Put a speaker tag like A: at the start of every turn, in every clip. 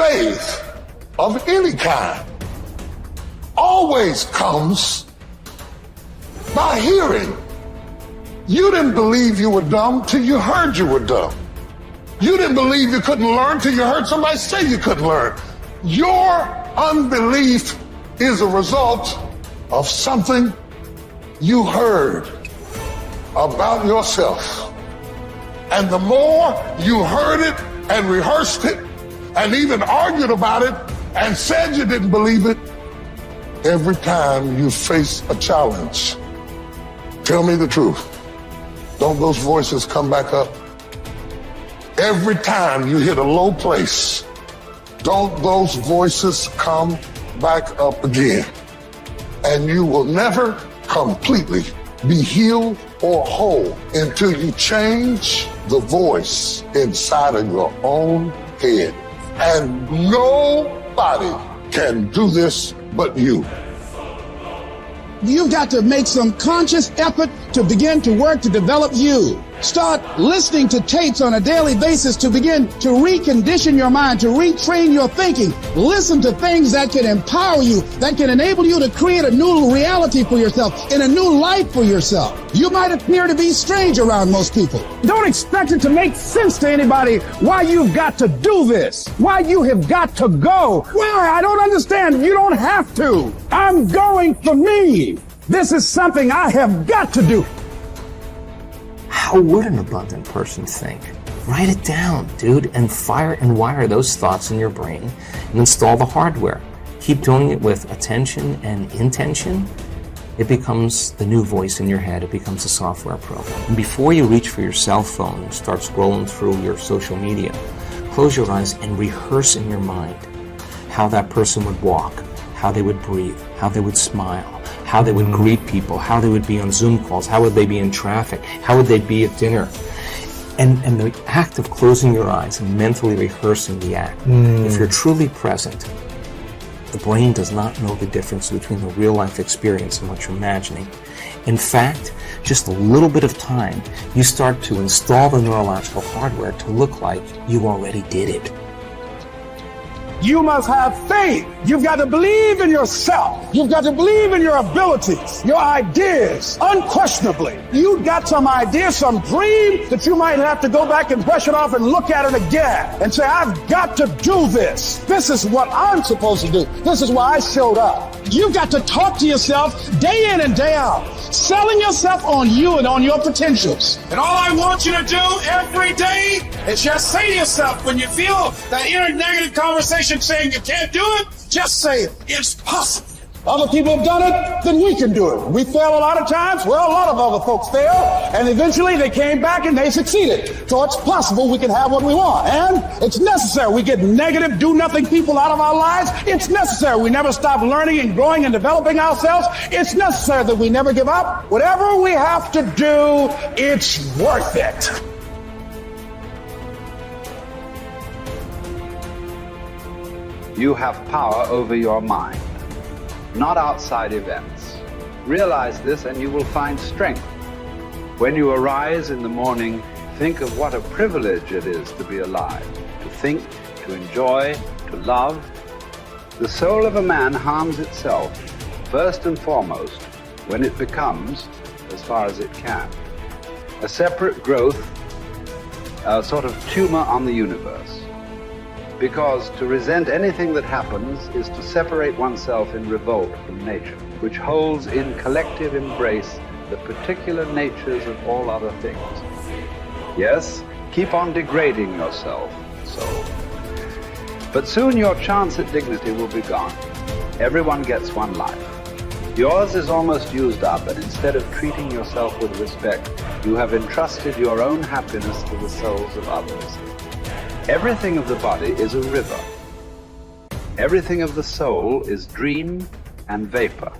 A: faith of any kind always comes by hearing. You didn't believe you were dumb till you heard you were dumb. You didn't believe you couldn't learn till you heard somebody say you couldn't learn. Your unbelief is a result of something you heard about yourself. And the more you heard it and rehearsed it and even argued about it and said you didn't believe it, every time you face a challenge, tell me the truth, don't those voices come back up? Every time you hit a low place, don't those voices come back up again? And you will never completely be healed or whole until you change the voice inside of your own head. And nobody can do this but you.
B: You've got to make some conscious effort to begin to work to develop you. Start listening to tapes on a daily basis to begin to recondition your mind, to retrain your thinking. Listen to things that can empower you, that can enable you to create a new reality for yourself and a new life for yourself. You might appear to be strange around most people. Don't expect it to make sense to anybody why you've got to do this, why you have got to go. Why? I don't understand. You don't have to. I'm going for me. This is something I have got to do.
C: How would an abundant person think? Write it down, dude, and fire and wire those thoughts in your brain and install the hardware. Keep doing it with attention and intention. It becomes the new voice in your head. It becomes a software program. And before you reach for your cell phone and start scrolling through your social media, close your eyes and rehearse in your mind how that person would walk, how they would breathe, how they would smile, how they would greet people, how they would be on Zoom calls, how would they be in traffic, how would they be at dinner. And the act of closing your eyes and mentally rehearsing the act, if you're truly present, the brain does not know the difference between the real life experience and what you're imagining. In fact, just a little bit of time, you start to install the neurological hardware to look like you already did it.
B: You must have faith. You've got to believe in yourself. You've got to believe in your abilities, your ideas, unquestionably. You've got some idea, some dream that you might have to go back and brush it off and look at it again and say, I've got to do this. This is what I'm supposed to do. This is why I showed up. You've got to talk to yourself day in and day out, selling yourself on you and on your potentials.
D: And all I want you to do every day is just say to yourself, when you feel that inner negative conversation saying you can't do it, just say, it's possible.
B: Other people have done it, then we can do it. We fail a lot of times. Well, a lot of other folks fail, and eventually they came back and they succeeded. So it's possible we can have what we want, and it's necessary. We get negative, do-nothing people out of our lives. It's necessary. We never stop learning and growing and developing ourselves. It's necessary that we never give up. Whatever we have to do, it's worth it.
E: You have power over your mind, not outside events. Realize this and you will find strength. When you arise in the morning, think of what a privilege it is to be alive, to think, to enjoy, to love. The soul of a man harms itself, first and foremost, when it becomes, as far as it can, a separate growth, a sort of tumor on the universe. Because to resent anything that happens is to separate oneself in revolt from nature, which holds in collective embrace the particular natures of all other things. Yes, keep on degrading yourself, soul. But soon your chance at dignity will be gone. Everyone gets one life. Yours is almost used up, and instead of treating yourself with respect, you have entrusted your own happiness to the souls of others. Everything of the body is a river. Everything of the soul is dream and vapor.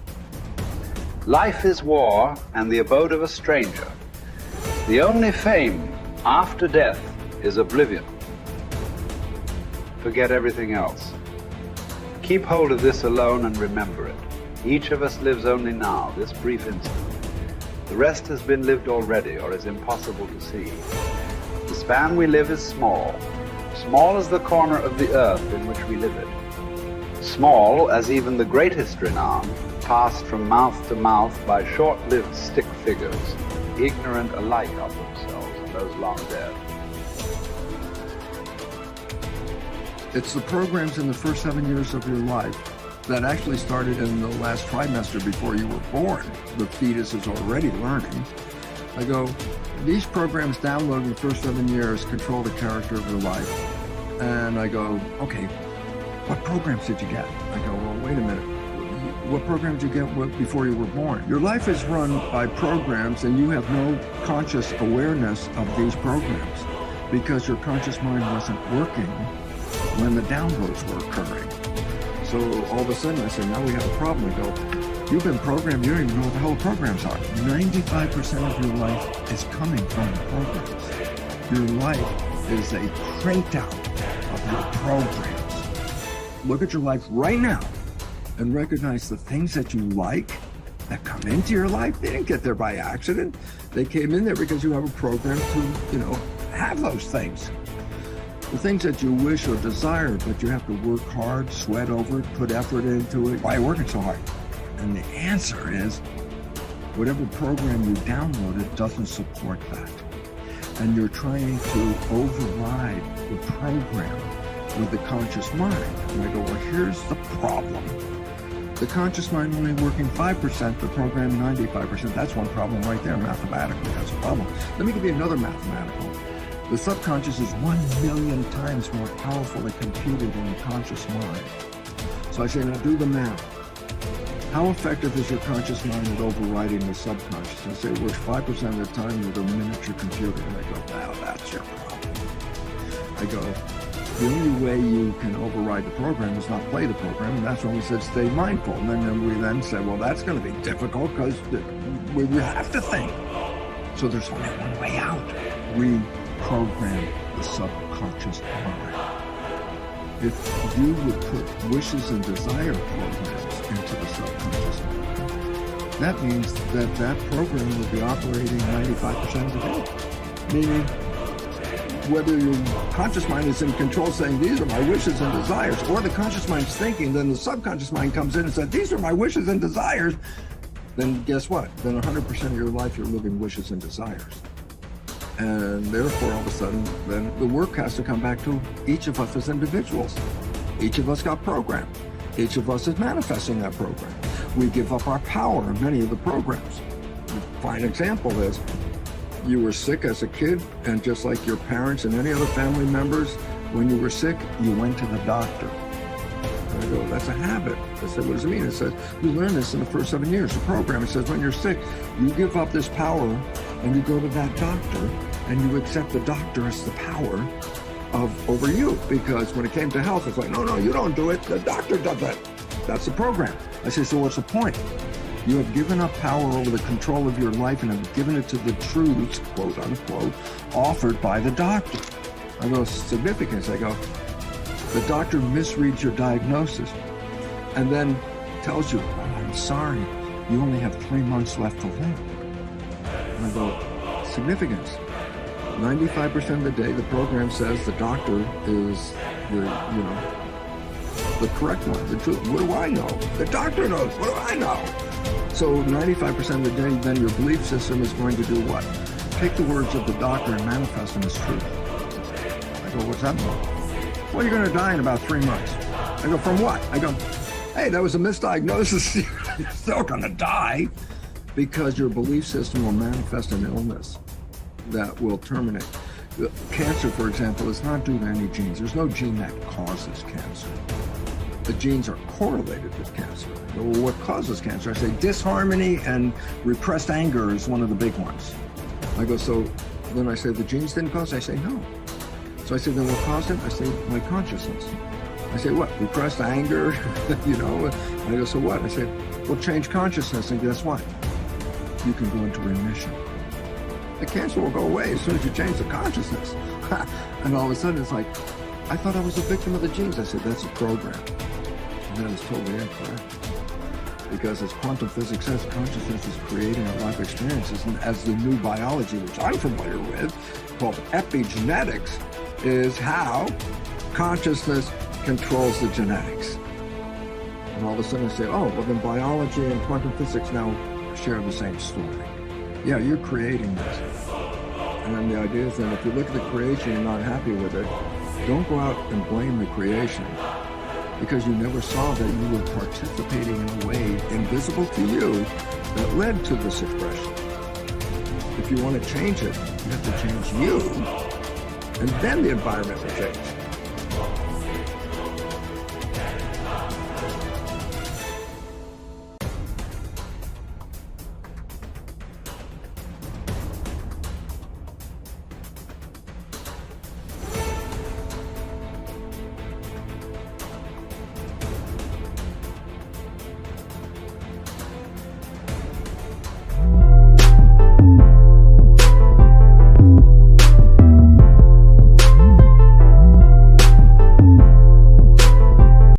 E: Life is war and the abode of a stranger. The only fame after death is oblivion. Forget everything else. Keep hold of this alone and remember it. Each of us lives only now, this brief instant. The rest has been lived already or is impossible to see. The span we live is small Small as the corner of the earth in which we live it. Small as even the greatest renown, passed from mouth to mouth by short-lived stick figures, ignorant alike of themselves and those long dead.
F: It's the programs in the first 7 years of your life that actually started in the last trimester before you were born. The fetus is already learning. I go, these programs downloaded in the first 7 years control the character of your life. And I go, okay, what programs did you get? I go, well, wait a minute. What programs did you get before you were born? Your life is run by programs and you have no conscious awareness of these programs because your conscious mind wasn't working when the downloads were occurring. So all of a sudden I say, now we have a problem. I go, you've been programmed, you don't even know what the hell the programs are. 95% of your life is coming from the programs. Your life is a printout of your programs. Look at your life right now and recognize the things that you like that come into your life. They didn't get there by accident. They came in there because you have a program to, have those things. The things that you wish or desire, but you have to work hard, sweat over it, put effort into it. Why are you working so hard? And the answer is, whatever program you downloaded doesn't support that. And you're trying to override the program with the conscious mind. And I go, well, here's the problem. The conscious mind only working 5%, the program 95%. That's one problem right there, mathematically. That's a problem. Let me give you another mathematical. The subconscious is 1,000,000 times more powerfully computed than the conscious mind. So I say, now do the math. How effective is your conscious mind at overriding the subconscious? I say it works 5% of the time with a miniature computer. And I go, wow, that's your problem. I go, the only way you can override the program is not play the program, and that's when we said stay mindful. And then we then said, well, that's going to be difficult because we have to think. So there's only one way out. Reprogram the subconscious mind. If you would put wishes and desire programs into the subconscious mind, that means that that program will be operating 95% of the day. Meaning, whether your conscious mind is in control saying, these are my wishes and desires, or the conscious mind's thinking, then the subconscious mind comes in and says, these are my wishes and desires, then guess what? Then 100% of your life you're living wishes and desires. And therefore, all of a sudden, then the work has to come back to each of us as individuals. Each of us got programmed. Each of us is manifesting that program. We give up our power in many of the programs. A fine example is, you were sick as a kid, and just like your parents and any other family members, when you were sick, you went to the doctor. And I go, that's a habit. I said, what does it mean? It says, you learn this in the first 7 years. The program, it says, when you're sick, you give up this power, and you go to that doctor, and you accept the doctor as the power over you. Because when it came to health, it's like, no, you don't do it. The doctor does it. That's the program. I say, so what's the point? You have given up power over the control of your life and have given it to the truths, quote unquote, offered by the doctor. I go, significance. I go, the doctor misreads your diagnosis and then tells you, oh, I'm sorry, you only have 3 months left to live. And I go, significance. 95% of the day, the program says the doctor is the correct one, the truth. What do I know? The doctor knows. What do I know? So 95% of the day, then your belief system is going to do what? Take the words of the doctor and manifest them as truth. I go, what's that mean? Well, you're going to die in about 3 months. I go, from what? I go, hey, that was a misdiagnosis. You're still going to die because your belief system will manifest an illness that will terminate. Cancer, for example, is not due to any genes. There's no gene that causes cancer. The genes are correlated with cancer. Well, what causes cancer? I say disharmony and repressed anger is one of the big ones. I go, so then I say the genes didn't cause it? I say no. So I say, then what caused it? I say my consciousness. I say, what? Repressed anger, And I go, so what? I say, well, change consciousness, and guess what? You can go into remission. The cancer will go away as soon as you change the consciousness. And all of a sudden it's like, I thought I was a victim of the genes. I said, that's a program. And that is totally incorrect. Because as quantum physics says, consciousness is creating our life experiences. And as the new biology, which I'm familiar with, called epigenetics, is how consciousness controls the genetics. And all of a sudden I say, oh, well then biology and quantum physics now share the same story. Yeah, you're creating this. And then the idea is that if you look at the creation and not happy with it, don't go out and blame the creation, because you never saw that you were participating in a way invisible to you that led to this expression. If you want to change it, you have to change you, and then the environment will change.